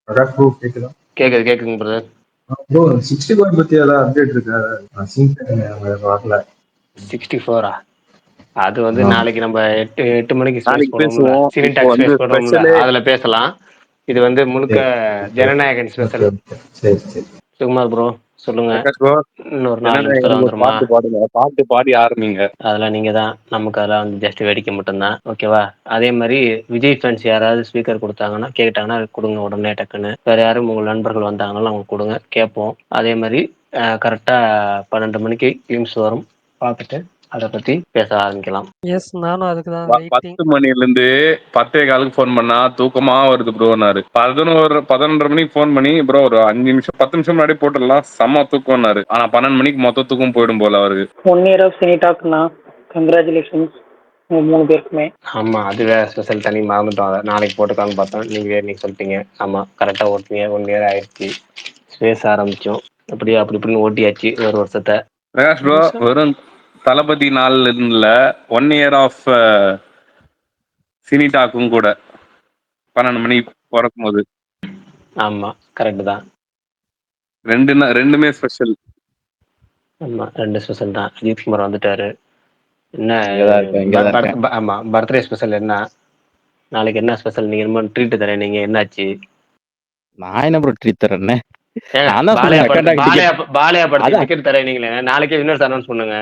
Prakash bro கேக்குதா? கேக்குதுங்க brother. Bro 64 பத்தி ஏதாவது அப்டேட் இருக்கா? வரல. 64 அது வந்து நாளைக்கு நம்ம 8 மணிக்கு ஸ்பேஸ் நாளைக்கு போடுவோம்ல, பேசுவோம். இப்போ சினிடாக் வந்து ஸ்பேஸ் போடுவோம்ல, ஸ்பெஷலு அதுல பேசலாம். இது வந்து முழுக்க ஜனநாயகன் ஸ்பெஷல். சரி சரி. சுகுமார் ப்ரோ சொல்லுங்க. பிரகாஷ் ப்ரோ, இன்னொரு 4 என்னன்னா நிமிஷத்துல எனக்கு ஒரு வந்துருமா? பாட்டு பாடுங்க, பாட்டு பாடி ஆரம்பிங்க. அதெல்லாம் நீங்க தான். நமக்கு அதெல்லாம் வந்து ஜஸ்ட் வேடிக்கை மட்டும்தான். ஓகேவா? அதே மாதிரி விஜய் ஃபேன்ஸ் யாராவது ஸ்பீக்கர் கொடுத்தாங்கன்னா கேட்டாங்கன்னா கொடுங்க உடனே டக்குன்னு. வேற யாரும் உங்கள் நண்பர்கள் வந்தாங்கன்னா அவங்க கொடுங்க, கேட்போம். அதே மாதிரி கரெக்டா 12 மணிக்கு ஃபிலிம்ஸ் வரும், பார்த்துட்டு அதை பத்தி பேச ஆரம்பிக்கலாம். எஸ், நானும் அதுக்கு தான் வெயிட்டிங். 10 மணிலேருந்து 10:15 ஃபோன் பண்ணா தூக்கமா வருது ப்ரோனாரு. 11:30 மணிக்கு ஃபோன் பண்ணி ப்ரோ ஒரு 5 நிமிஷம் 10 நிமிஷம் முன்னாடி போட்டுடலாம் செம்ம தூக்கம்னாரு. ஆனா 12 மணிக்கு மொத்த தூக்கம் போயிடும் போல அவருக்கு. 1 year of சினிடாக்னா கங்க்ராச்சுலேஷன்ஸ் உங்க 3 பேருக்குமே. ஆமா, அது வேற ஸ்பெஷல், தனி மறந்துட்டோம். அதை நாளைக்கு போட்டுக்கான்னு பார்த்தோம், நீங்க சொல்லிட்டீங்க. ஆமா கரெக்டா ஓட்டுங்க. 1 year ஆயிடுச்சு, ஸ்பேஸ் ஆரம்பிச்சோம். அப்படி இப்படின்னு ஓட்டியாச்சு ஒரு வருஷத்தை. பிரகாஷ் ப்ரோ, வெறும் தளபதி நாள்ல 1 year ஆஃப் சினிடாக்கும் கூட 12 மணிக்கு பிறக்கும் போது. ஆமா கரெக்ட் தான். ரெண்டுமே ஸ்பெஷல். ஆமா 2 ஸ்பெஷல் தான். அஜித் குமார் வந்துட்டாரு. என்ன ஆமா பர்த்டே ஸ்பெஷல் என்ன நாளைக்கு? என்ன ஸ்பெஷல்? நீங்க என்ன ட்ரீட் தரேன், நீங்க என்னாச்சு? நான் என்ன ப்ரோ ட்ரீட் தரேன்? பாலையா படத்துக்கு டிக்கெட் தரேன் நீங்களே, நாளைக்கே வின்னர்ஸ் அனௌன்ஸ் பண்ணுங்க.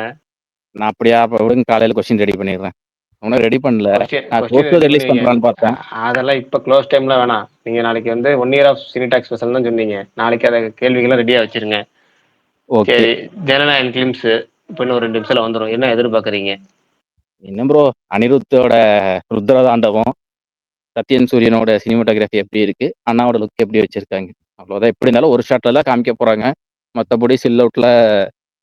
நான் அப்படியா? விடுங்க, காலையில கொஸ்டின் ரெடி பண்ணிடுறேன். ஒன்னும் ரெடி பண்ணல, ரிலீஸ் பண்றான்னு பார்த்தேன். அதெல்லாம் இப்ப க்ளோஸ் டைம்ல வேணாம். நீங்க நாளைக்கு வந்து 1 year ஆஃப் சினிடாக் ஸ்பெஷல் தான் சொன்னீங்க. நாளைக்கு அதை கேள்விகளை ரெடியா வச்சிருங்க. சரி, ஜனநாயகன் ஃபிலிம்ஸ் இப்ப இன்னும் 2 நிமிஷத்துல வந்துடும். என்ன எதிர்பார்க்கறீங்க? என்ன ப்ரோ, அனிருத்தோட ருத்ரதாண்டவம், சத்யன் சூரியனோட சினிமாட்டோகிராஃபி எப்படி இருக்கு, அண்ணாவோட லுக் எப்படி வச்சிருக்காங்க, அவ்வளவுதான். எப்படி இருந்தாலும் ஒரு ஷாட்ல தான் காமிக்க போறாங்க. மற்றபடி சில் அவுட்ல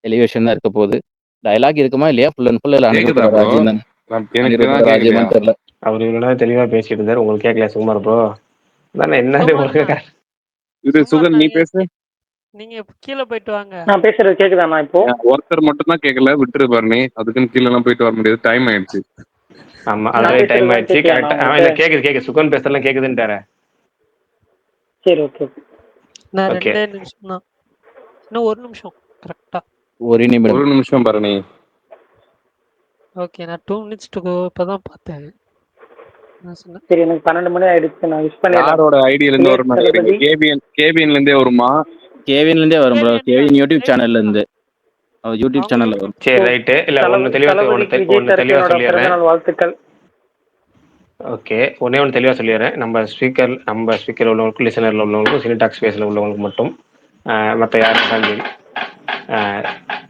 எலிவேஷன் தான் இருக்க போகுது. டயலாக் இருக்குமா இல்லையா? ஃபுல் அண்ட் ஃபுல் ராஜேந்திரன் தெரியல. அவர் இவ்வளவு தெளிவா பேசிட்டு இருந்தாரு, உங்களுக்கு கேட்கல சுகுமார் ப்ரோ? இது சுகன், நீ பேசு. நீங்க கீழே போயிட்டு வாங்க. நான் பேசுறது கேக்குதாண்ணா? இப்போ ஒருத்தர் மட்டும் தான் கேட்கல, விட்டுரு பாருங்க. அதுக்குன்னு கீழே எல்லாம் போயிட்டு வர முடியாது, டைம் ஆயிடுச்சு. ஆமா அதே டைம் ஆயிடுச்சு. கரெக்டா கேக்குது சுகன் பேசலாம் கேக்குதுன்றாரு. சரி ஓகே. நான் 2 நிமிஷம் தான், இன்னும் 1 நிமிஷம் கரெக்டா. ஒரு நிமிஷம் பரணி. ஓகே, நான் 2 minutes இப்பதான் பார்த்தேன். சரி, எனக்கு 12 மணி ஆயிடுச்சு. நான் விஷ் பண்ணிடுறேன். யாரோட ஐடியில இருந்து வரும் நினைக்கிறீங்க? கேபிஎன்ல இருந்தே வருமா? கேவின்ல இருந்தே வரும் ப்ரோ. கேவின் யூடியூப் சேனல்ல இருந்து, யூடியூப் சேனல்ல வரும். சரி ரைட். இல்ல ஒன்னு தெளிவா சொல்லிடுறேன். வாழ்த்துக்கள். ஓகே, ஒன்னே ஒன்று தெளிவா சொல்லிடுறேன். நம்ம ஸ்பீக்கர் உள்ளவங்களுக்கும் லிசனர்ல உள்ளவங்களுக்கும் சினிடாக் ஸ்பேஸ்ல உள்ளவங்களுக்கு மட்டும், மற்ற யாரும் சரி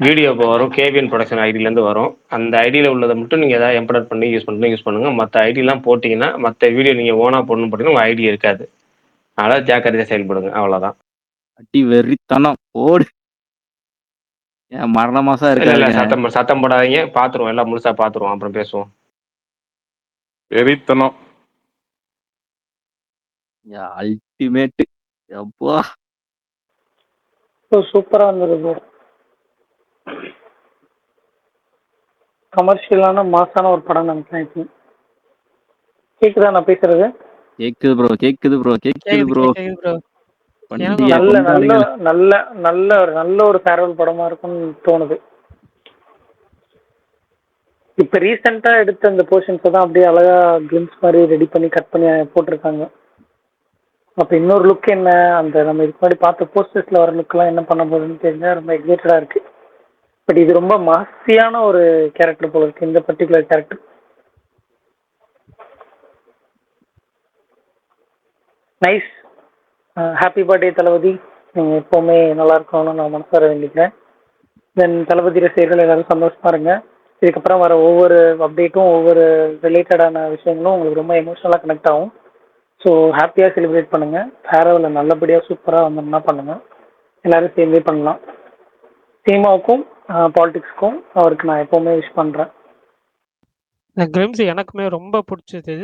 வீடியோ இப்போ வரும். கேவிஎன் ப்ரொடக்ஷன் ஐடியிலேருந்து வரும். அந்த ஐடியில் உள்ளதை மட்டும் நீங்கள் எதாவது எம்பர்ட் பண்ணி யூஸ் பண்ணுங்கள். மற்ற ஐடியெலாம் போட்டிங்கன்னா, மற்ற வீடியோ நீங்கள் ஓனாக போடணும் போட்டிங்கன்னா உங்கள் ஐடி இருக்காது. அதனால் ஜாக்கிரதையாக செயல்படுங்க, அவ்வளோதான். அடி வெறித்தனம் போடு. மரண மாசம் இருக்கு. இல்லை சத்தம் போடாதீங்க, பார்த்துருவோம். எல்லாம் முழுசாக பார்த்துருவோம், அப்புறம் பேசுவோம். வெறித்தனம் அல்டிமேட். அப்பா சூப்பரா இருந்தது. கமர்ஷியலான மாசான ஒரு படம் நினைக்கிறேன். கேக்குதா நான் பேசுறது? கேக்குது ப்ரோ. நல்ல ஒரு ஃபேர்வெல் படமா இருக்கும்னு தோணுது. இப்ப ரீசெண்டா எடுத்த அந்த போர்ஷன்ஸ் தான் அப்படியே அழகா கிளிம்ஸ் மாதிரி ரெடி பண்ணி கட் பண்ணி போட்டிருக்காங்க. அப்ப இன்னொரு லுக் என்ன, அந்த நம்ம இதுக்கு முன்னாடி பார்த்த போஸ்டர்ஸ்ல வர லுக் எல்லாம் என்ன பண்ண போகுதுன்னு தெரிஞ்சா ரொம்ப எக்ஸைட்டடா இருக்கு. பட் இது ரொம்ப மாசியான ஒரு கேரக்டர் போல இருக்கு, இந்த particular character. Nice. Happy birthday Thalapathy. நீங்க எப்பவுமே நல்லா இருக்கணும்னு நான் மனசார வேண்டிக்கிறேன். தென் தளபதி ரசிகர்கள் எல்லாரும் சந்தோஷமா இருங்க. இதுக்கப்புறம் வர ஒவ்வொரு அப்டேட்டும் ஒவ்வொரு ரிலேட்டடான விஷயங்களும் உங்களுக்கு ரொம்ப எமோஷனலாக கனெக்ட் ஆகும். ஸோ ஹாப்பியாக செலிப்ரேட் பண்ணுங்க. ஃபேர்வெல்ல நல்லபடியாக சூப்பராக வந்தோம்னா பண்ணுங்க. எல்லாரும் சேர்ந்தே பண்ணலாம். சினிமாவுக்கும் பாலிடிக்ஸ்க்கும் அவருக்கு நான் எப்பவுமே விஷ் பண்ணுறேன். கிளிம்ஸ் எனக்குமே ரொம்ப பிடிச்சது.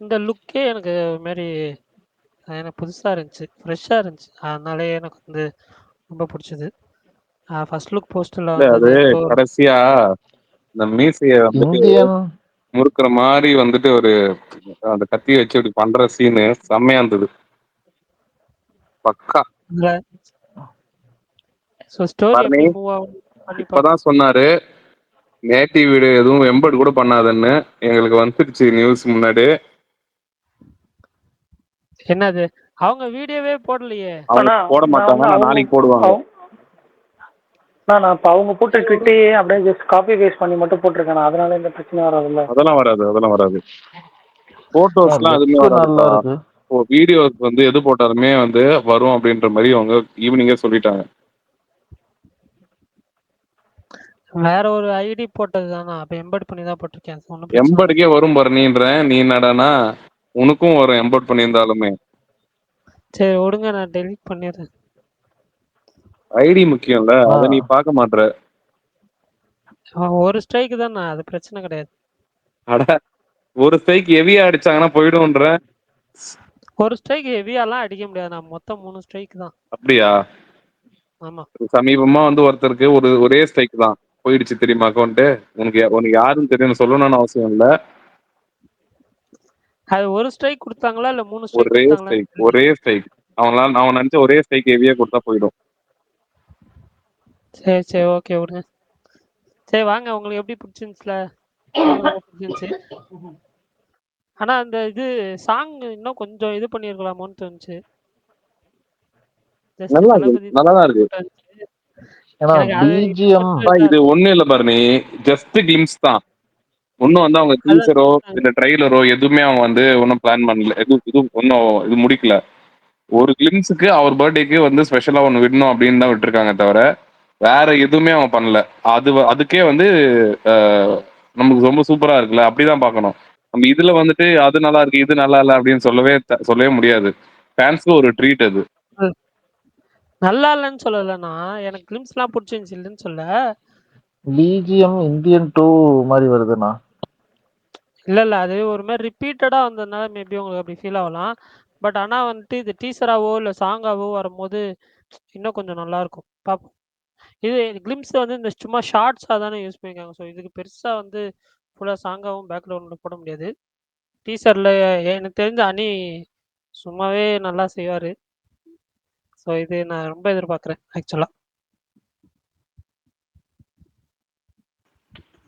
இந்த லுக்கே எனக்கு மாரி எனக்கு புதுசாக இருந்துச்சு, ஃப்ரெஷ்ஷாக இருந்துச்சு. அதனாலே எனக்கு வந்து ரொம்ப பிடிச்சது. ஃபர்ஸ்ட் லுக் போஸ்டர்ல அது கடைசியா இந்த மீசைய முறுக்குற மாதிரி வந்துட்டு ஒரு அந்த கத்தியை வச்சு இப்படி பண்ற சீனு செம்மையா இருந்தது. பக்கா. ஸோ ஸ்டோரி பாருங்க, எப்படி மூவ் ஆகும் பண்ணி பார்ப்போம். இப்பதான் சொன்னாரு நேட்டிவ் வீடு எதுவும் எம்பர்ட் கூட பண்ணாதன்னு. எங்களுக்கு வந்துருச்சு நியூஸ் முன்னாடி. என்னது அவங்க வீடியோவே போடலையே. அவங்க போட மாட்டாங்க, நான் நாளைக்கு போடுவாங்க. நான் இப்போ அவங்க போட்டு ட்விட்டையே அப்படியே ஜஸ்ட் காப்பி பேஸ்ட் பண்ணி மட்டும் போட்டிருக்கேன். அதனால இந்த பிரச்சனை வராதுல்ல. அதெல்லாம் வராது. போட்டோஸ்லாம் எதுவுமே நல்லா வராது. இருக்கு. வீடியோஸ் வந்து எது போட்டாலுமே வந்து வரும் அப்படின்ற மாதிரி அவங்க ஈவினிங்கே சொல்லிட்டாங்க. வேற ஒரு ஐடி போட்டது தானா? அப்ப எம்பெட் பண்ணி தான் போட்டிருக்கேன். ஒண்ணும் பிரச்சனை இல்ல. எம்பர்டுக்கே வரும் பரணின்றேன், நீ என்னடானா உனக்கும் வரும் எம்பர்ட் பண்ணியிருந்தாலுமே. சரி விடுங்க, நான் டெலீட் பண்ணிடுறேன். ஐடி முக்கியம்ல, அதை நீ பார்க்க மாட்ற. ஒரு ஸ்ட்ரைக் தானே, அது பிரச்சனை கிடையாது. அட ஒரு ஸ்ட்ரைக் ஹெவியா அடிச்சாங்கன்னா போயிடும்ன்ற. ஒரு ஸ்ட்ரைக் ஹெவியாலாம் அடிக்க முடியாது. நான் மொத்தம் 3 ஸ்ட்ரைக் தான். அப்படியா? ஆமா. சமீபமா வந்து ஒருத்தருக்கு ஒரே ஸ்ட்ரைக் தான் போயிடுச்சு தெரியுமா அக்கௌண்ட். உனக்கு யாருன்னு தெரியும் சொல்லணும்னு அவசியம் இல்ல. அது ஒரு ஸ்ட்ரைக் கொடுத்தாங்களா இல்ல 3 ஸ்ட்ரைக் கொடுத்தாங்களா? ஒரே ஸ்ட்ரைக். அவன் நினைச்ச ஒரே ஸ்ட்ரைக் ஹெவியா கொடுத்தா போயிடும். சரி ஓகே விடுங்க. சரி வாங்க, உங்களுக்கு எப்படி பிடிச்சிருந்துச்சுல? பிடிச்சிருந்துச்சு. ஆனா அந்த இது சாங் இன்னும் கொஞ்சம் இது பண்ணிருக்கலாமோன்னு தோணுச்சு. நல்லாதான் இருக்கு. இது ஒண்ணு இல்ல பாருங்க, ஜஸ்ட் கிளிம்ஸ் தான். ஒன்னும் வந்து அவங்க டீசரோ இல்ல ட்ரைலரோ எதுவுமே அவங்க வந்து ஒன்னும் பிளான் பண்ணல. இது முடிக்கல. ஒரு கிளிம்ஸுக்கு அவர் பர்த்டேக்கு வந்து ஸ்பெஷலா ஒண்ணு விடணும் அப்படின்னு தான் விட்டுருக்காங்க தவிர வேற எதுவுமே அவங்க பண்ணல. அதுக்கே வந்து நமக்கு ரொம்ப சூப்பரா இருக்குல்ல, அப்படிதான் பார்க்கணும். நம்ம இதுல வந்துட்டு அது நல்லா இருக்கு இது நல்லா இல்ல அப்படின்னு சொல்லவே முடியாது. ஃபேன்ஸ்க்கு ஒரு ட்ரீட் அது. நல்லா இல்லைன்னு சொல்லலன்னா, எனக்கு கிளிம்ஸ் எல்லாம் பிடிச்சிருந்துச்சு இல்லைன்னு சொல்ல. பிஜிஎம் இந்தியன் 2 மாதிரி வருதுண்ணா. இல்ல அது ஒரு மாதிரி ரிப்பீட்டடா வந்ததுனால மேபி உங்களுக்கு அப்படி ஃபீல் ஆகலாம். பட் ஆனா வந்துட்டு இது டீசராவோ இல்ல சாங்காவோ வரும்போது இன்னும் கொஞ்சம் நல்லா இருக்கும். பார்ப்போம். இது கிளிம்ஸ் வந்து இந்த சும்மா ஷார்ட்ஸா தானே யூஸ் பண்ணிருக்காங்க. ஸோ இதுக்கு பெருசா வந்து ஃபுல்லா சாங்காவும் பேக்ரவுண்ட்ல போட முடியாது. டீசர்ல எனக்கு தெரிஞ்ச அணி சும்மாவே நல்லா செய்வாரு. ஸோ இது நான் ரொம்ப எதிர்பார்க்குறேன் ஆக்சுவலா.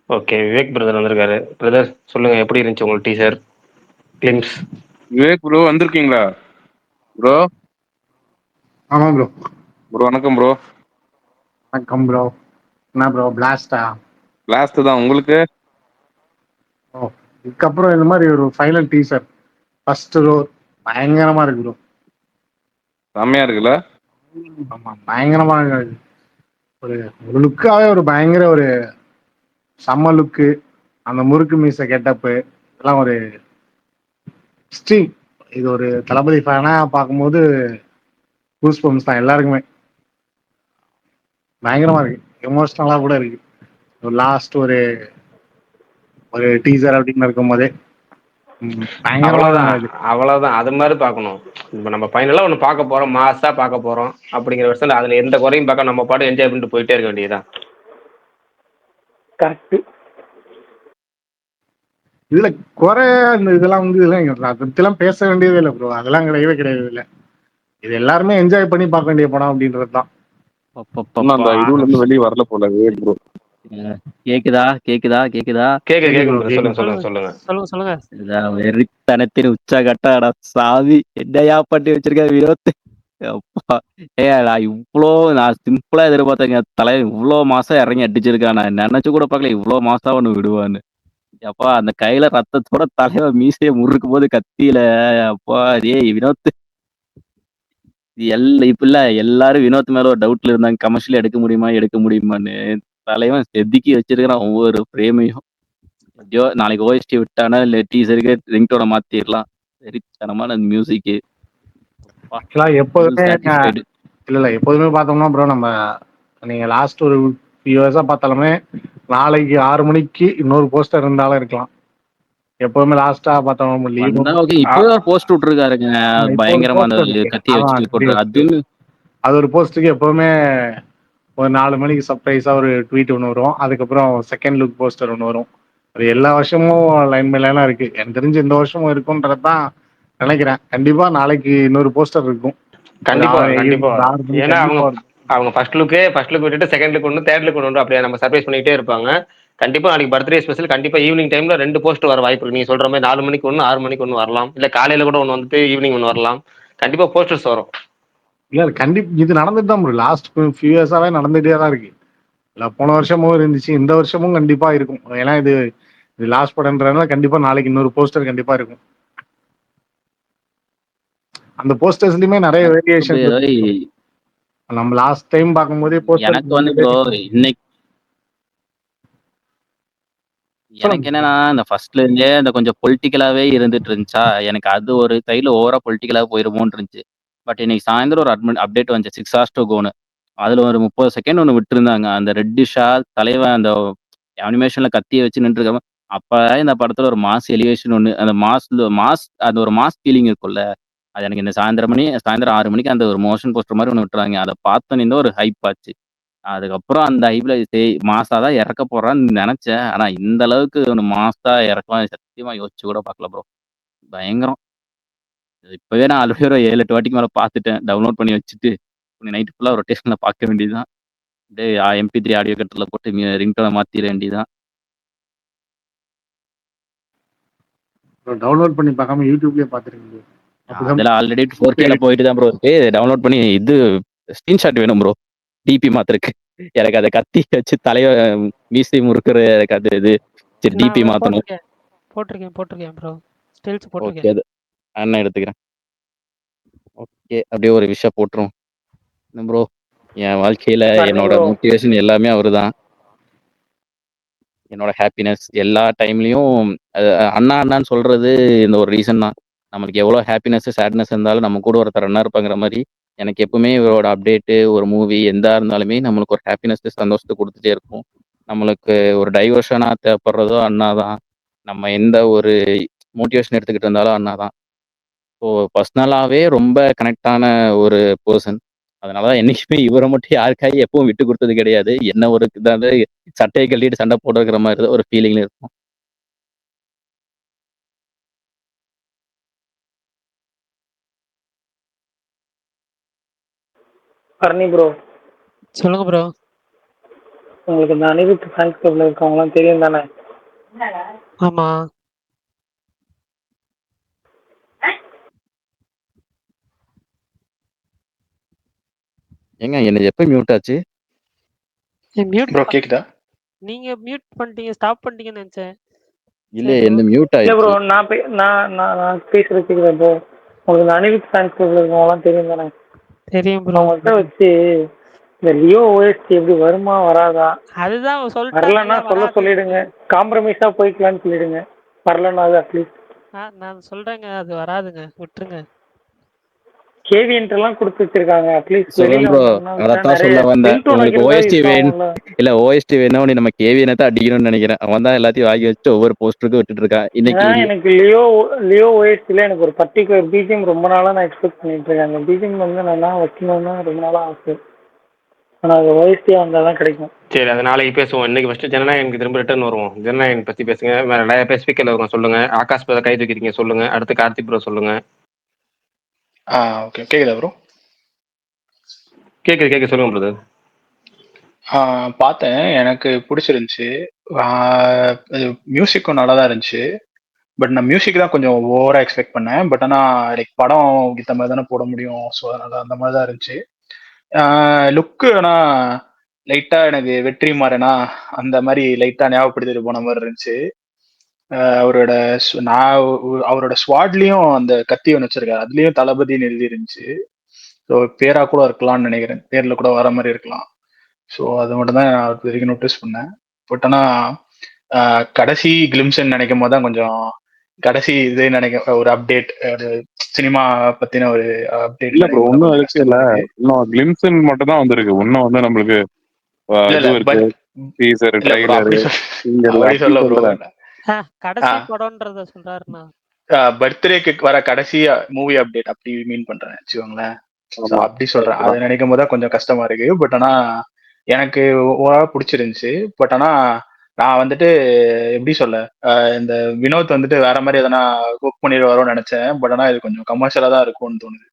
ஓகே, விவேக் பிரதர் வந்திருக்காரு. பிரதர் சொல்லுங்க, எப்படி இருந்துச்சு உங்களுக்கு டீசர் கிளிம்ஸ்? விவேக் ப்ரோ வந்திருக்கீங்களா ப்ரோ? ஆமா ப்ரோ. வணக்கம் ப்ரோ. வணக்கம் ப்ரோ. என்ன ப்ரோ பிளாஸ்டா? பிளாஸ்ட் தான் உங்களுக்கு. இதுக்கப்புறம் இந்த மாதிரி ஒரு ஃபைனல் டீசர் ஃபர்ஸ்ட் ரோ பயங்கரமா இருக்கு ப்ரோ. செம்மையா இருக்குல்ல? ஆமா பயங்கரமா இருக்கு. ஒரு லுக்காவே ஒரு பயங்கர ஒரு செம்ம லுக்கு. அந்த முறுக்கு மீச கெட்டப்பு எல்லாம் ஒரு ஸ்ட்ரீம். இது ஒரு தளபதி ஃபேனா பார்க்கும்போது கூஸ் பம்ப்ஸ் தான் எல்லாருக்குமே. பயங்கரமா இருக்கு, எமோஷனலா கூட இருக்கு. லாஸ்ட் ஒரு டீசர் அப்படின்னு இருக்கும் போதே அவ்வளவுதான் அது மாதிரி பார்க்கணும். இப்போ நம்ம ஃபைனலா ஒன்று பார்க்க போறோம், மாசா பார்க்க போறோம் அப்படிங்கிற வருஷத்துல அதுல எந்த குறையும் பார்க்க நம்ம பாட்டு என்ஜாய் பண்ணிட்டு போயிட்டே இருக்க வேண்டியதுதான். கரெக்ட். இதுல குறை இந்த இதெல்லாம் வந்து இதெல்லாம் பத்திலாம் பேச வேண்டியதே இல்லை ப்ரோ. அதெல்லாம் கிடையவே கிடையாது. இல்லை, இது எல்லாருமே என்ஜாய் பண்ணி பார்க்க வேண்டிய படம் அப்படின்றது தான். இதுல இருந்து வெளியே வரல போல ப்ரோ. கேக்குதா? சொல்லுங்க. வெறித்தனத்தின் உச்சகட்ட சாவி என்னையா பண்ணி வச்சிருக்க வினோத். நான் சிம்பிளா எதிர்பார்த்தேங்க. தலைவன் இவ்வளவு மாசம் இறங்கி அடிச்சிருக்கான். நான் நினைச்சு கூட பார்க்கல இவ்வளவு மாசம் ஒண்ணு விடுவான்னு. அப்பா அந்த கையில ரத்தத்தோட தலைவன் மீசையை முறுக்கும் போது கத்தியில அப்பா வினோத் இப்ப எல்லாரும் வினோத் மேல ஒரு டவுட்ல இருந்தாங்க, கமர்ஷியல் எடுக்க முடியுமான்னு. தலைவன் செதுக்கி வச்சிருக்கிறான் ஒவ்வொரு ஃப்ரேமையும். ஐயோ நாளைக்கு ஓஎஸ்டி விட்டானா இல்ல டீசருக்கு ரிங்டோனை மாத்திரலாம். வெறித்தனமான மியூசிக். எப்போதுமே பார்த்தோம்னா ப்ரோ, நம்ம நீங்க லாஸ்ட் ஒரு ஃபியூ இயர்ஸா பார்த்தாலுமே நாளைக்கு 6 மணிக்கு இன்னொரு போஸ்டர் இருந்தாலும் இருக்கலாம். எப்பவுமே லாஸ்டா பார்த்தோம் இப்போ போஸ்ட் விட்டுருக்காருங்க பயங்கரமா அந்த கத்தியை வச்சுட்டு போட்டு. அது ஒரு போஸ்டுக்கு எப்பவுமே ஒரு 4 மணிக்கு சர்ப்ரைஸா ஒரு ட்வீட் ஒன்று வரும். அதுக்கப்புறம் செகண்ட் லுக் போஸ்டர் ஒன்று வரும். அது எல்லா வருஷமும் லைன் பை லைனா இருக்கு. எனக்கு தெரிஞ்சு இந்த வருஷமும் இருக்கும்ன்றதான் நினைக்கிறேன். கண்டிப்பா நாளைக்கு இன்னொரு போஸ்டர் இருக்கும். கண்டிப்பா வரும், கண்டிப்பா ஈவினிங் வரும். 6 மணிக்கு ஏன்னா அவங்க கண்டிப்பா இருக்கும். அவங்க ஃபர்ஸ்ட் லுக் விட்டுட்டு செகண்ட் லுக் ஒன்று, தேர்ட் லுக் ஒன்று அப்படியே நம்ம சர்ப்ரைஸ் பண்ணிட்டே இருப்பாங்க. கண்டிப்பா நாளைக்கு பர்த்டே ஸ்பெஷல் கண்டிப்பா ஈவினிங் டைம்ல 2 போஸ்ட் வர வாய்ப்பு இருக்கு. நீங்க சொல்ற மாதிரி 4 மணிக்கு ஒன்று, 6 மணிக்கு ஒன்று வரலாம். இல்ல காலையில கூட ஒன்று வந்துட்டு ஈவினிங் ஒன்று வரலாம். கண்டிப்பா போஸ்டர்ஸ் வரும். இல்ல கண்டிப்பா இது நடந்துட்டு தான் லாஸ்ட் ஃபியூ இயர்ஸாவே நடந்துட்டே தான் இருக்கு. இல்ல போன வருஷமும் இருந்துச்சு, இந்த வருஷமும் கண்டிப்பா இருக்கும். ஏன்னா இது லாஸ்ட் படம்ன்றதுனால கண்டிப்பா நாளைக்கு இன்னொரு போஸ்டர் கண்டிப்பா இருக்கும். அந்த போஸ்டர்ஸ்லயுமே நிறைய வேரியேஷன் அப்படி இருக்கு. ஏதாவது நம்ம லாஸ்ட் டைம் பார்க்கும்போதே போஸ்டர் எனக்கு வந்து ப்ரோ இன்னைக்கு எனக்கு என்னன்னா இந்த ஃபர்ஸ்ட்ல இருந்தே அந்த கொஞ்சம் பொலிட்டிக்கலாவே இருந்துட்டு இருந்துச்சா, எனக்கு அது ஒரு சைடுல ஓவரா பொலிட்டிக்கலா போயிருமோன்னு இருந்துச்சு. பட் இன்னைக்கு சாயந்தரம் ஒரு அப்டேட் வந்துச்சு 6 hours to goன்னு. அதுல ஒரு 30 செகண்ட் ஒன்று விட்டுருந்தாங்க. அந்த ரெட்டிஷா தலைவன் அந்த அனிமேஷன்ல கத்தியை வச்சு நின்றுருக்காம, அப்ப இந்த படத்துல ஒரு மாஸ் எலிவேஷன் ஒன்று, அந்த மாஸ் அந்த ஒரு மாஸ் ஃபீலிங் இருக்கும்ல, அது எனக்கு இந்த சாயந்தரம் 6 மணிக்கு அந்த ஒரு மோஷன் போஸ்டர் மாதிரி ஒன்று விட்டுறாங்க. அதை பார்த்தோன்னே ஒரு ஹைப் ஆச்சு. அதுக்கப்புறம் அந்த ஹைப்ல மாசா தான் இறக்க போறான்னு நினைச்சேன். ஆனா இந்த அளவுக்கு ஒன்று மாசா இறக்கலாம் சத்தியமா யோசிச்சு கூட பார்க்கல ப்ரோ. பயங்கரம். இப்பவே நான் ஆல்ரெடி ஒரு 7, 8 வாட்டிக்கு மேல பார்த்துட்டேன். டவுன்லோட் பண்ணி வச்சுட்டு நைட் ஃபுல்லா ரொட்டேஷன்ல பார்க்க வேண்டியதுதான். அப்படியே MP3 ஆடியோ கட்டர்ல போட்டு ரிங்டோனை மாத்திர வேண்டியதுதான். டவுன்லோட் பண்ணி பார்க்காம யூடியூப்லயே பாத்துருக்கீங்க. அதெல்லாம் ஆல்ரெடி 4Kல போயிட்டு தான் ப்ரோ இருக்கு. டவுன்லோட் பண்ணி இது ஸ்கிரீன்ஷாட் வேணும் ப்ரோ. டிபி மாத்திருக்கு. எனக்கு அதை கத்தி வச்சு தலைய மீசை முறுக்குற எனக்கு அது இது சரி நான் டிபி மாத்தணும். போட்டிருக்கேன் ப்ரோ. ஸ்டில்ஸ் ஓகே போட்டிருக்கேன். அது நான் எடுத்துக்கிறேன். ஓகே அப்படியே ஒரு விஷயம் போட்டுரும் ப்ரோ. என் வாழ்க்கையில என்னோட மோட்டிவேஷன் எல்லாமே அவருதான். என்னோட ஹாப்பினஸ் எல்லா டைம்லயும் அண்ணா அண்ணான்னு சொல்றது இந்த ஒரு ரீசன் தான். நம்மளுக்கு எவ்வளோ ஹாப்பினஸ் சேட்னஸ் இருந்தாலும் நம்ம கூட ஒருத்தர் அண்ணா இருப்பாங்கிற மாதிரி எனக்கு எப்பவுமே இவரோட அப்டேட்டு ஒரு மூவி எந்தா இருந்தாலுமே நம்மளுக்கு ஒரு ஹாப்பினஸ் சந்தோஷத்தை கொடுத்துட்டே இருக்கும். நம்மளுக்கு ஒரு டைவர்ஷனா தேவைப்படுறதோ அண்ணா தான். நம்ம எந்த ஒரு மோட்டிவேஷன் எடுத்துக்கிட்டு இருந்தாலும் அண்ணா தான். ஸோ பர்சனலாகவே ரொம்ப கனெக்டான ஒரு பர்சன். அதனால தான் என்னைக்குமே இவரை மட்டும் யாருக்காக எப்பவும் விட்டு கொடுத்தது கிடையாது. என்ன ஒரு இதாவது சட்டையை கட்டிட்டு சண்டை போடுற மாதிரி தான் ஒரு ஃபீலிங்ல இருக்கும். பரணி ப்ரோ, சொல்லுங்க ப்ரோ. உங்களுக்கு இந்த அனிருத் ஃபேன்ஸ் கிளப்ல இருக்கவங்களாம் தெரியும் தானே? ஆமா. ஏங்க என்ன எப்போ மியூட் ஆச்சு? மியூட் ப்ரோ கேக்குதா? நீங்க மியூட் பண்ணிட்டீங்க, ஸ்டாப் பண்ணிட்டீங்கன்னு நினைச்சேன். இல்ல என்ன மியூட் இல்ல ப்ரோ, ஆயிடுச்சு. நான் பேசுறது கேக்குதா ப்ரோ? உங்களுக்கு இந்த அனிருத் ஃபேன்ஸ் கிளப்ல இருக்கவங்களாம் தெரியும் தானே? தெரியும் ப்ரோ. அவங்கள்ட்ட வச்சு இந்த லியோ ஓஎஸ்டி எப்படி வருமா வராதா, அதுதான் வரலன்னா சொல்லிட்டாங்க. சொல்லிடுங்க, காம்ப்ரமைஸா போய்க்கலாம்னு சொல்லிடுங்க. வரலன்னா அது அட்லீஸ்ட் நான் சொல்றேங்க, அது வராதுங்க, விட்டுருங்க. கேவிஎன்ட் எல்லாம் கொடுத்து வச்சிருக்காங்க. அட்லீஸ்ட் சொல்லுங்க வெளியில ப்ரோ. வந்தோம்னா அதைத்தான் நிறைய சொல்ல வந்தேன். ரிங்டோன் உங்களுக்கு வைக்கிறதா ஓஎஸ்டி யூஸ் வேணும் ஆகும்ல. இல்ல ஓஎஸ்டி வேணும் நம்ம கேவியனை தான் அடிக்கணும்னு நினைக்கிறேன். அவன் தான் எல்லாத்தையும் வாங்கி வச்சு ஒவ்வொரு போஸ்டருக்கும் விட்டுட்டு இருக்கான். இன்னைக்கு எனக்கு லியோ ஓஎஸ்டில எனக்கு ஒரு பர்டிகுலர் பிஜிஎம் ரொம்ப நாளா நான் எக்ஸ்பெக்ட் பண்ணிட்டு இருக்கேன். அந்த பிஜிஎம் வந்து நான் வைக்கணும்னு ரொம்ப நாளா ஆசை. ஆனா அது ஓஎஸ்டியா வந்தா தான் கிடைக்கும். சரி, அது நாளைக்கு பேசுவோம். இன்னைக்கு ஃபர்ஸ்ட் ஜனநாயகனுக்கு திரும்ப ரிட்டர்ன் வருவோம். ஜனநாயகன் பத்தி பேசுங்க. வேற நிறைய பேர் ஸ்பீக்கர்ல இருக்கும், சொல்லுங்க. ஆகாஷ் பேர கை தூக்கிட்டீங்க, சொல்லுங்க. அடுத்து கார்த்திக் ப்ரோ சொல்லுங்க. ஓகே கேக்குதா ப்ரோ? கேக்குது சொல்லுங்க பிரதர். பார்த்தேன், எனக்கு பிடிச்சிருந்துச்சு. மியூசிக்கும் நல்லா தான் இருந்துச்சு. பட் நான் மியூசிக் தான் கொஞ்சம் ஓவரா எக்ஸ்பெக்ட் பண்ணேன். பட் ஆனால் லைக் படம் இந்த மாதிரி தானே போட முடியும். ஸோ அதனால அந்த மாதிரி தான் இருந்துச்சு. லுக்கு ஆனால் லைட்டாக எனக்கு வெற்றி மாறனா அந்த மாதிரி லைட்டாக ஞாபகப்படுத்திட்டு போன மாதிரி இருந்துச்சு. அவரோட அவரோட ஸ்வாட்லயும் அந்த கத்தி ஒன்று வச்சிருக்காரு, அதுலயும் தளபதினு எழுதி இருந்துச்சு. ஸோ பேரா கூட இருக்கலாம்னு நினைக்கிறேன், பேர்ல கூட வர மாதிரி இருக்கலாம். ஸோ அது மட்டும் தான் நான் அது வரைக்கும் நோட்டீஸ் பண்ணேன். பட் ஆனால் கடைசி கிளிம்ஸ்ன்னு நினைக்கும் போது தான் கொஞ்சம் கடைசி இது நினைக்க ஒரு அப்டேட், ஒரு சினிமா பத்தின ஒரு அப்டேட். இல்ல ப்ரோ, ஒன்னும் இருக்கு இல்ல, இன்னும் கிளிம்ஸ் மட்டும் தான் வந்திருக்கு. இன்னும் வந்து நம்மளுக்கு இது இருக்கு, டீசர், ட்ரைலர், கடைசி படம்ன்றத சொல்றாருண்ணா. பர்த்டேக்கு வர கடைசி மூவி அப்டேட் அப்படி மீன் பண்றேன் வச்சுக்கோங்களேன். அப்படி சொல்றேன். அதை நினைக்கும் போது கொஞ்சம் கஷ்டமா இருக்கு. பட் ஆனா எனக்கு ஓவரா பிடிச்சிருந்துச்சு. பட் ஆனா நான் வந்துட்டு எப்படி சொல்ல இந்த வினோத் வந்துட்டு வேற மாதிரி எதனா குக் பண்ணிடுவாரோன்னு நினைச்சேன். பட் ஆனா இது கொஞ்சம் கமர்ஷியலா தான் இருக்கும்னு தோணுது.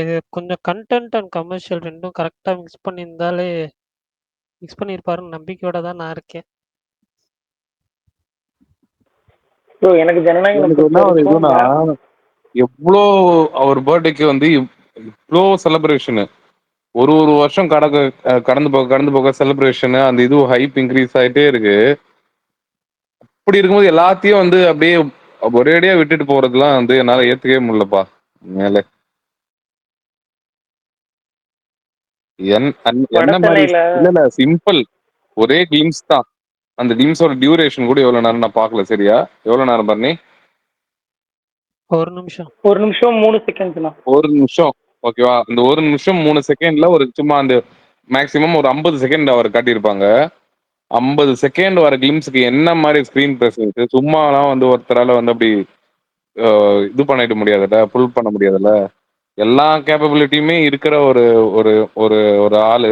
இது கொஞ்சம் கண்டென்ட் அண்ட் கமர்ஷியல் ரெண்டும் கரெக்டாக மிக்ஸ் பண்ணியிருப்பாருன்னு நம்பிக்கையோட தான் நான் இருக்கேன். ஸோ எனக்கு ஜனநாயகனை எனக்கு பொறுத்த என்ன ஒரு வரைக்கும் இதுனா, எவ்வளோ அவர் பர்த்டேக்கு வந்து இவ்வளோ செலிப்ரேஷனு, ஒரு வருஷம் கடந்து போக செலிப்ரேஷனு, அந்த இது ஹைப் இன்க்ரீஸ் ஆயிட்டே இருக்கு. இப்படி இருக்கும்போது எல்லாத்தையும் வந்து அப்படியே ஒரேடியா விட்டுட்டு போறதுலாம் வந்து என்னால ஏத்துக்கவே முடியலப்பா. மேல என்ன மாதிரி வடசென்னையில இல்ல சிம்பிள், ஒரே கிளிம்ஸ் தான். அந்த கிளிம்ஸோட டியூரேஷன் கூட எவ்வளவு நேரம் நான் பார்க்கல. சரியா எவ்வளவு நேரம் பண்ணி? 1 நிமிஷம். 1 நிமிஷம் 3 செகண்ட்ஸ்ண்ணா. 1 நிமிஷம். ஓகேவா? அந்த 1 நிமிஷம் 3 செகண்ட்ல ஒரு சும்மா அந்த மேக்ஸிமம் ஒரு 50 செகண்ட் அவர் காட்டியிருப்பாங்க. 50 செகண்ட் வர கிளிம்ஸ்க்கு என்ன மாதிரி ஸ்கிரீன் பிரசன்ஸ், சும்மாலாம் வந்து ஒருத்தரால வந்து அப்படி இது பண்ணிட முடியாதுல்ல, ஃபுல் பண்ண முடியாதுல்ல. எல்லா கேப்பபிலிட்டியுமே இருக்கிற ஒரு ஒரு ஒரு ஒரு ஆளு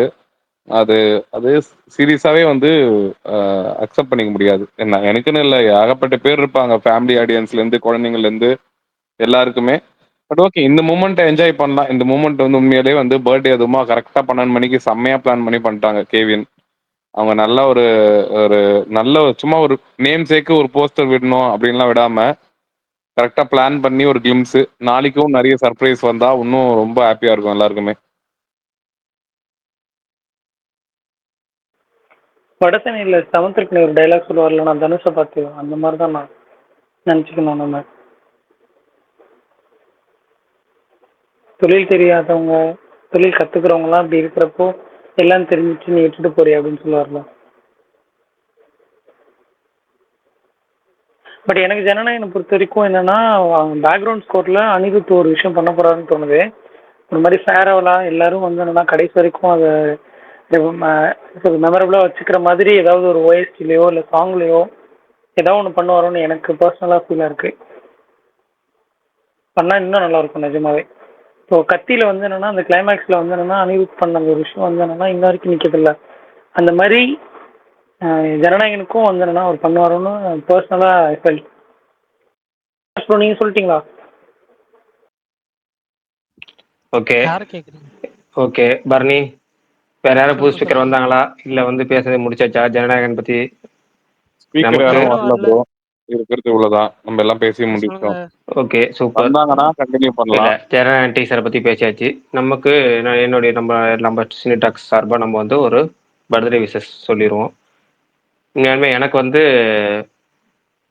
அது அது சீரியஸாவே வந்து அக்செப்ட் பண்ணிக்க முடியாது. என்ன எனக்குன்னு இல்லை, ஏகப்பட்ட பேர் இருப்பாங்க, ஃபேமிலி ஆடியன்ஸ்ல இருந்து குழந்தைங்கள்ல இருந்து எல்லாருக்குமே. பட் ஓகே, இந்த மூமெண்ட்டை என்ஜாய் பண்ணலாம். இந்த மூமெண்ட் வந்து உண்மையிலேயே வந்து பர்த்டே அதுமா கரெக்டாக 12 மணிக்கு செம்மையா பிளான் பண்ணி பண்ணிட்டாங்க கேவின். அவங்க நல்ல ஒரு ஒரு நல்ல சும்மா ஒரு நேம் சேக்கு ஒரு போஸ்டர் விடணும் அப்படின்லாம் விடாம கரெக்டாக பிளான் பண்ணி ஒரு கிளிம்ஸ், நாளைக்கும் நிறைய சர்ப்ரைஸ் வந்தா இன்னும் ரொம்ப ஹாப்பியா இருக்கும் எல்லாருக்குமே. வடசென்னையில செவன்த்ருக்குன்னு ஒரு டைலாக் சொல்லுவார்ல, நான் தனுஷை பார்த்து அந்த மாதிரி தான் நான் நினச்சிக்கணும். நம்ம தொழில் தெரியாதவங்க, தொழில் கற்றுக்கிறவங்கலாம் அப்படி இருக்கிறப்போ எல்லாம் தெரிஞ்சிச்சு நீ விட்டுட்டு போறிய அப்படின்னு சொல்லுவார்ல. பட் எனக்கு ஜனநாயகனை பொறுத்த வரைக்கும் என்னன்னா, பேக்ரவுண்ட் ஸ்கோர்ல அனிருத் ஒரு விஷயம் பண்ண போறாருன்னு தோணுது. ஒரு மாதிரி ஃபேரவெல்லாம் எல்லாரும் வந்து என்னன்னா கடைசி வரைக்கும் அதை மெமரபிளாக வச்சுக்கிற மாதிரி ஏதாவது ஒரு ஓஎஸ்டிலையோ இல்லை சாங்லேயோ ஏதாவது ஒன்று பண்ணுவாரோன்னு எனக்கு பர்சனலாக ஃபீலாக இருக்கு. பண்ணால் இன்னும் நல்லா இருக்கும் நிஜமாவே. ஸோ கத்தியில் வந்து என்னன்னா அந்த கிளைமேக்ஸில் வந்து என்னன்னா அனிருத் பண்ண அந்த ஒரு விஷயம் வந்து என்னன்னா இன்ன வரைக்கும் நிற்கிறதில்ல. அந்த மாதிரி ஜனநாயகனுக்கும் வந்து என்னன்னா அவர் பண்ணுவாரோன்னு பர்சனலாக ஃபெல்ட். அப்புறம் நீங்கள் சொல்லிட்டீங்களா? ஓகே யாரை கேட்குறீங்க? ஓகே பரணி, வேற யாரும் புது சொல்லுங்க ஸ்பீக்கர் சொல்லுங்க. வந்தாங்களா? இல்ல வந்து பேசுறது முடிச்சாச்சா ஜனநாயகன் பத்தி? ஸ்பீக்கர் நமக்கு யாரும் யாரும் வரல வரல. ப்ரோ, இருக்கிறது இவ்வளவுதான், நம்ம எல்லாம் பேசி சொல்லுங்க. முடிச்சோம். Okay super. வந்தாங்கன்னா கண்டினியூ இல்ல பண்ணலாம். ஜனநாயகன் டீசரை பத்தி பேசியாச்சு. நமக்கு என்னுடைய நம்ம சினிடாக்ஸ் சார்பா நம்ம வந்து ஒரு பர்த்டே விஷஸ் சொல்லிடுவோம். உண்மையாலுமே எனக்கு வந்து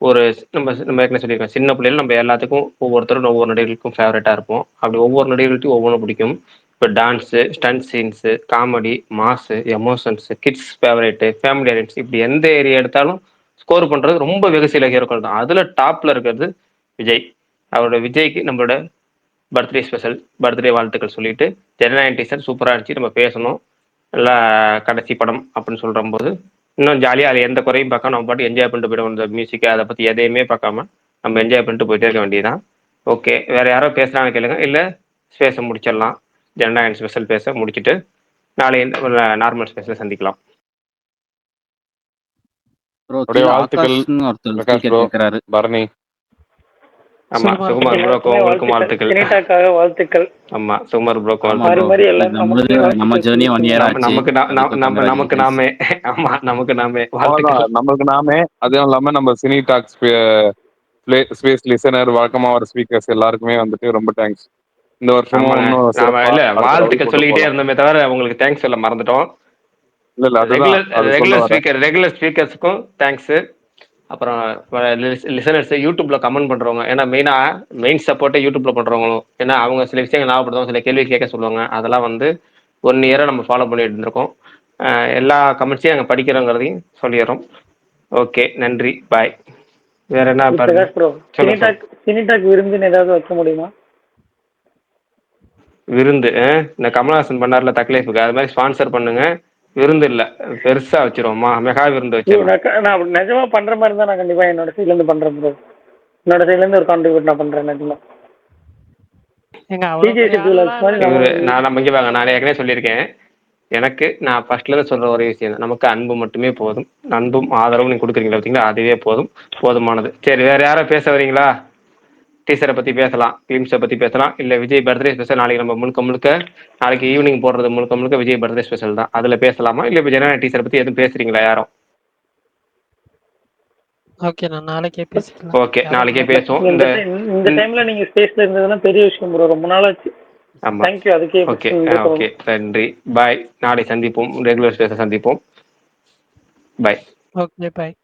ஒரு நம்ம நம்ம ஏற்கனவே சொல்லியிருக்கோம், சின்ன பிள்ளைகள் நம்ம எல்லாத்துக்கும் ஒவ்வொருத்தரும் ஒவ்வொரு நடிகர்களுக்கும் ஃபேவரட்டாக இருப்போம். அப்படி ஒவ்வொரு நடிகர்கள்ட்டையும் ஒவ்வொன்றும் பிடிக்கும். இப்போ dance, stunt scenes, comedy, mass, emotions, kids favourite, family audience, இப்படி எந்த ஏரியா எடுத்தாலும் ஸ்கோர் பண்ணுறது ரொம்ப வெகு சில ஹீரோக்கள் தான். அதில் டாப்பில் இருக்கிறது விஜய். அவரோட விஜய்க்கு நம்மளோட பர்த்டே ஸ்பெஷல் பர்த்டே வாழ்த்துக்கள் சொல்லிட்டு, ஜனநாயகன் டீசர் சூப்பராக இருந்துச்சு, நம்ம பேசணும். நல்லா கடைசி படம் அப்படின்னு சொல்கிற போது இன்னும் ஜாலியாக அதில் எந்த குறையும் பார்க்காம நம்ம பாட்டு என்ஜாய் பண்ணிட்டு போயிடுவோம். இந்த மியூசிக்கு அதை பற்றி எதையுமே பார்க்காம நம்ம என்ஜாய் பண்ணிட்டு போயிட்டே இருக்க வேண்டியதுதான். ஓகே, வேற யாரோ பேசுகிறாங்க கேளுங்க, இல்லை பேச முடிச்சிடலாம். ஜனநாயகன் ஸ்பெஷல் பேச முடிச்சுட்டு நாளை நார்மல் ஸ்பெஷல் சந்திக்கலாம். ப்ரோ அப்படியே கீழே வாழ்த்துக்கள் ஆகாஷ்னு ஒருத்தர் பிரகாஷ் ஸ்பீக்கர் ப்ரோ, கேட்குறாரு. பரணி. ஆமா, சுகுமார் ப்ரோக்கும் எல்லாருக்குமே உங்களுக்கும் வாழ்த்துக்கள். சினிடாக்காக வாழ்த்துக்கள். ஆமா, சுகுமார் ப்ரோக்கும் ஆமா மாறி ப்ரோ, வாழ்த்துக்கள். மாறி எல்லாரும் நமக்கு நம்ம வாழ்த்துக்கள் ஜேர்னி 1 இயர் சொல்லிட்டு ஆச்சு. நமக்கு அதுக்கும் நமக்கு கங்க்ராச்சுலேஷன்ஸ். நாமே ஆமா, நமக்கு நாமே வாழ்த்துக்கள். அவ்வளவுதான், நம்மளுக்கு நாமே. அதுவும் இல்லாம நம்ம சினி டாக்ஸ் ஸ்பேஸ் லிசனர் வழக்கமா வர ஸ்பீக்கர்ஸ் எல்லாருக்குமே வந்துட்டு ரொம்ப தேங்க்ஸ். இந்த வருஷமும் ஆமாங்க, இன்னும் நாம சிறப்பா இல்ல அடுத்த லெவல் வாழ்த்துக்கள் கொண்டு சொல்லிக்கிட்டே போகலாம். இருந்தோமே தவிர உங்களுக்கு தேங்க்ஸ் சொல்ல மறந்துட்டோம். இல்ல அதுதான், ரெகுலர் அது சொல்ல ரெகுலர் வரேன். ஸ்பீக்கர் ரெகுலர் ஸ்பீக்கர்ஸுக்கும் தேங்க்ஸ். அப்புறம் லிசனர்ஸ் யூடியூப்ல கமெண்ட் பண்றவங்க, ஏன்னா மெயின் சப்போர்ட்டே யூடியூப்ல பண்றவங்களும், ஏன்னா அவங்க சில விஷயங்கள் ஞாபகப்படுத்துவாங்க, சில கேள்வி கேட்க சொல்லுவாங்க. அதெல்லாம் வந்து 1 இயரா நம்ம ஃபாலோ பண்ணிட்டு இருந்திருக்கோம். எல்லா கமெண்ட்ஸையும் நாங்கள் படிக்கிறோங்கிறதையும் சொல்லிடுறோம். ஓகே, நன்றி, பாய். வேற என்ன பாருங்க, பிரகாஷ் ப்ரோ, சொல்லுங்க. சினிடாக் விருந்துன்னு ஏதாவது வைக்க முடியுமா? விருந்து இந்த கமலஹாசன் பண்ணார்ல தக்லைஃபுக்கு, அது மாதிரி ஸ்பான்சர் பண்ணுங்க. விருந்து இல்ல, பெருசா வச்சிருவோமா, மெகா விருந்து வச்சிடலாம். நான் நிஜமா பண்ற மாதிரி இருந்தா நான் கண்டிப்பா என்னோட சைட்ல இருந்து பண்றேன் ப்ரோ. என்னோட சைட்ல இருந்து ஒரு கான்ட்ரிபியூட் நான் பண்றேன் நிஜமா. ஏங்க அவ்வளவு டிஜே பெரிய செட்டில் ஆளெல்லாம் மாதிரி இல்லைங்க. இவரு நான் நம்ம இங்க வாங்க, நான் ஏற்கனவே சொல்லியிருக்கேன். எனக்கு நான் ஃபர்ஸ்ட்ல இருந்து சொல்ற ஒரே விஷயம் தான், நமக்கு அன்பு மட்டுமே போதும். அன்பும் ஆதரவும் நீங்க கொடுக்குறீங்களா பார்த்தீங்களா, அதுவே போதுமானது. சரி, வேற யாரும் பேச வரீங்களா? டீசரை பத்தி பேசலாம், கிளிம்ஸை பத்தி பேசலாம், இல்ல விஜய் பர்த்டே ஸ்பெஷல் நாளைக்கு நம்ம முழுக்க நாளைக்கு ஈவினிங் போடுறது முழுக்க விஜய் பர்த்டே ஸ்பெஷல் தான், அதுல பேசலாமா? இல்ல இப்ப ஜனநாயக டீசரை பத்தி எதுவும் பேசுறீங்களா யாரும்? ஓகே, நான் நாளைக்கே பேசிக்கலாம். ஓகே, நாளைக்கே பேசுவோம். இந்த டைம்ல நீங்க ஸ்பேஸ்ல இருந்ததுன்னா பெரிய விஷயம் ப்ரோ, ரொம்ப நாளாச்சு. ஆமா, தேங்க்யூ. அதுக்கே ஓகே ஓகே, நன்றி, பாய். நாளை சந்திப்போம், ரெகுலர் ஸ்பேஸை சந்திப்போம். பாய். ஓகே, பாய்.